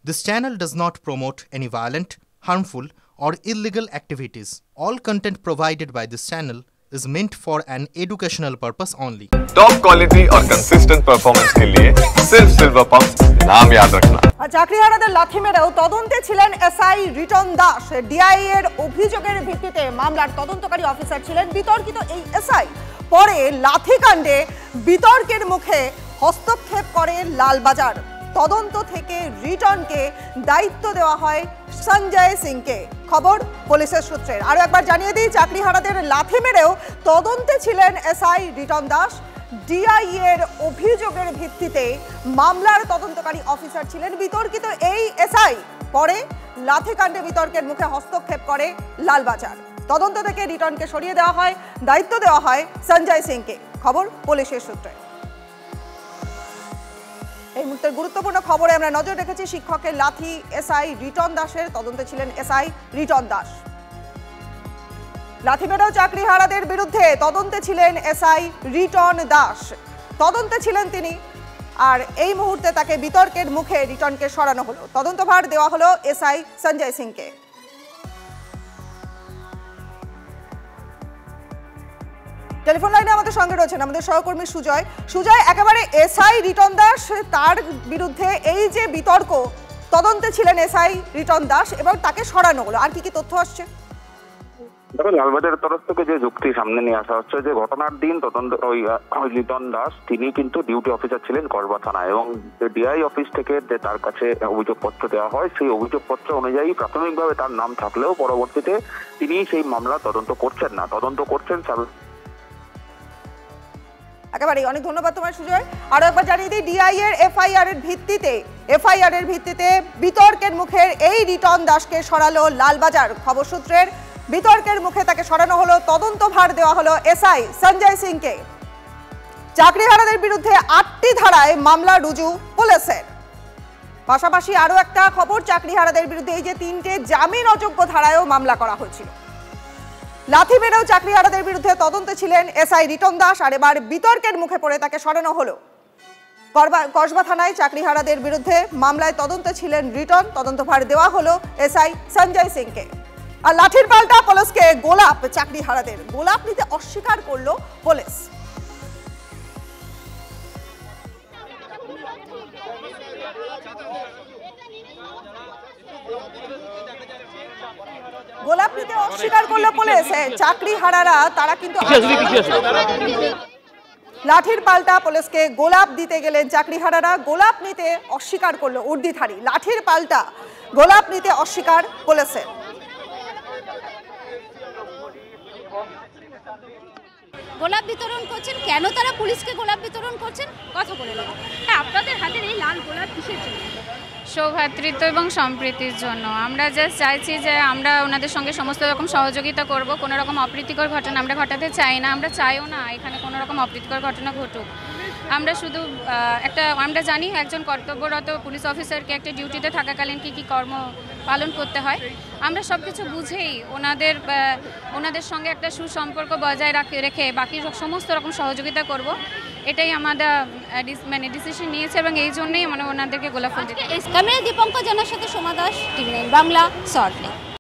This channel does not promote any violent, harmful, or illegal activities. All content provided by this channel is meant for an educational purpose only. Top quality और consistent performance के लिए सिर्फ silver pump नाम याद रखना। চাকরিহারাদের লাথি মেরেও তদন্তে ছিলেন এসআই রিটন দাস। ডিআই এর অভিযোগের ভিত্তিতে মামলার তদন্তকারী অফিসার ছিলেন বিতর্কিত এই এসআই। পরে লাথিকাণ্ডে বিতর্কের মুখে হস্তক্ষেপ করে লালবাজার। তদন্ত থেকে রিটনকে দায়িত্ব দেওয়া হয় সঞ্জয় সিংকে। খবর পুলিশের সূত্রে। আরো একবার জানিয়ে দিই, চাকরিহারাদের লাথি মেরেও তদন্তে ছিলেন এসআই রিটন দাস। ডিআই এর অভিযোগের ভিত্তিতে মামলার তদন্তকারী অফিসার ছিলেন বিতর্কিত এই এসআই। পরে লাথিকাণ্ডে বিতর্কের মুখে হস্তক্ষেপ করে লালবাজার। তদন্ত থেকে রিটনকে সরিয়ে দেওয়া হয়, দায়িত্ব দেওয়া হয় সঞ্জয় সিংকে। খবর পুলিশের সূত্রে। এই মুহূর্তের গুরুত্বপূর্ণ খবরে আমরা নজর রেখেছি শিক্ষকের লাথি এসআই রিটন দাসের। তদন্তে ছিলেন এসআই রিটন দাস। লাথি মেরেও চাকরিহারাদের বিরুদ্ধে তদন্তে ছিলেন এসআই রিটন দাস। তদন্তে ছিলেন তিনি, আর এই মুহূর্তে তাকে বিতর্কের মুখে রিটনকে সরানো হলো। তদন্তভার দেওয়া হলো এসআই সঞ্জয় সিংকে। টেলিফোন লাইনে আমাদের সঙ্গে রয়েছেন আমাদের সহকর্মী সুজয়। সুজয়, একেবারে এসআই রিটন দাস, তার বিরুদ্ধে এই যে বিতর্ক, তদন্তে ছিলেন এসআই রিটন দাস এবং তাকে সরানো হলো, আর কি কি তথ্য আসছে? দেখো, লালবাজারের তরফ থেকে যে যুক্তি সামনে নিয়ে আসা হচ্ছে যে ঘটনার দিন তদন্ত ওই রিটন দাস তিনি কিন্তু ডিউটি অফিসার ছিলেন কসবা থানায় এবং ডিআই অফিস থেকে তার কাছে অভিযোগপত্র দেওয়া হয়। সেই অভিযোগপত্র অনুযায়ী প্রাথমিকভাবে তার নাম থাকলেও পরবর্তীতে তিনি সেই মামলা তদন্ত করছেন না, তদন্ত করছেন। একেবারেই অনেক ধন্যবাদ তোমার সুজয়। আরো একবার জানিয়ে দিই, ডিআই এর এফআইআর এর ভিত্তিতে বিতর্কের মুখে এই রিটন দাসকে সরালো লালবাজার। খবর সূত্রের বিতর্কের মুখে তাকে সরানো হলো, তদন্তভার দেওয়া হলো এসআই সঞ্জয় সিংকে। চাকরিহারাদের বিরুদ্ধে ৮টি ধারায় মামলা রুজু পুলিশের। পাশাপাশি আরো একটা খবর, চাকরিহারাদের বিরুদ্ধে এই যে ৩টে জামিন অযোগ্য ধারায়ও মামলা করা হয়েছিল। লাথি মেরেও চাকরিহারাদের বিরুদ্ধে তদন্তে ছিলেন এসআই রিটন দাস, আর এবার বিতর্কের মুখে পড়ে তাকে সরানো হলো। কসবা থানায় চাকরিহারাদের বিরুদ্ধে মামলায় তদন্তে ছিলেন রিটন। তদন্তভার দেওয়া হলো এসআই সঞ্জয় সিংকে। আর লাঠির পাল্টা পুলিশকে গোলাপ, চাকরিহারাদের গোলাপ নিতে অস্বীকার করলো পুলিশ। গোলাপ নিতে অস্বীকার করলো পুলিশ। চাকরিহারারা তারা কিন্তু লাঠির পাল্টা পুলিশকে গোলাপ দিতে গেলেন চাকরিহারারা। গোলাপ নিতে অস্বীকার করলো উর্দিধারী। লাঠির পাল্টা গোলাপ নিতে অস্বীকার পুলিশের। গোলাপ বিতরণ করছেন, কেন তারা পুলিশকে গোলাপ বিতরণ করছেন কথা বলে নেব। হ্যাঁ, আপনাদের হাতের এই লাল গোলাপ কিসের জন্য? সৌভ্রাতৃত্ব এবং সম্প্রীতির জন্য। আমরা জাস্ট চাইছি যে আমরা ওনাদের সঙ্গে সমস্ত রকম সহযোগিতা করব। কোনো রকম অপ্রীতিকর ঘটনা আমরা ঘটাতে চাই না, আমরা চাইও না এখানে কোনো রকম অপ্রীতিকর ঘটনা ঘটুক। আমরা শুধু আমরা জানি একজন কর্তব্যরত পুলিশ অফিসারকে একটা ডিউটিতে থাকাকালীন কী কর্ম পালন করতে হয়। আমরা সব কিছু বুঝেই ওনাদের সঙ্গে একটা সুসম্পর্ক বজায় রেখে বাকি সমস্ত রকম সহযোগিতা করব, এটাই আমাদের ডিসিশন নিয়েছে এবং এই জন্যই ওনাদেরকে গোলাপ ফুল দিতে। ক্যামেরা দীপঙ্কর জানার সাথে সোমা দাস, টিভি9 বাংলা, সল্ট লেক।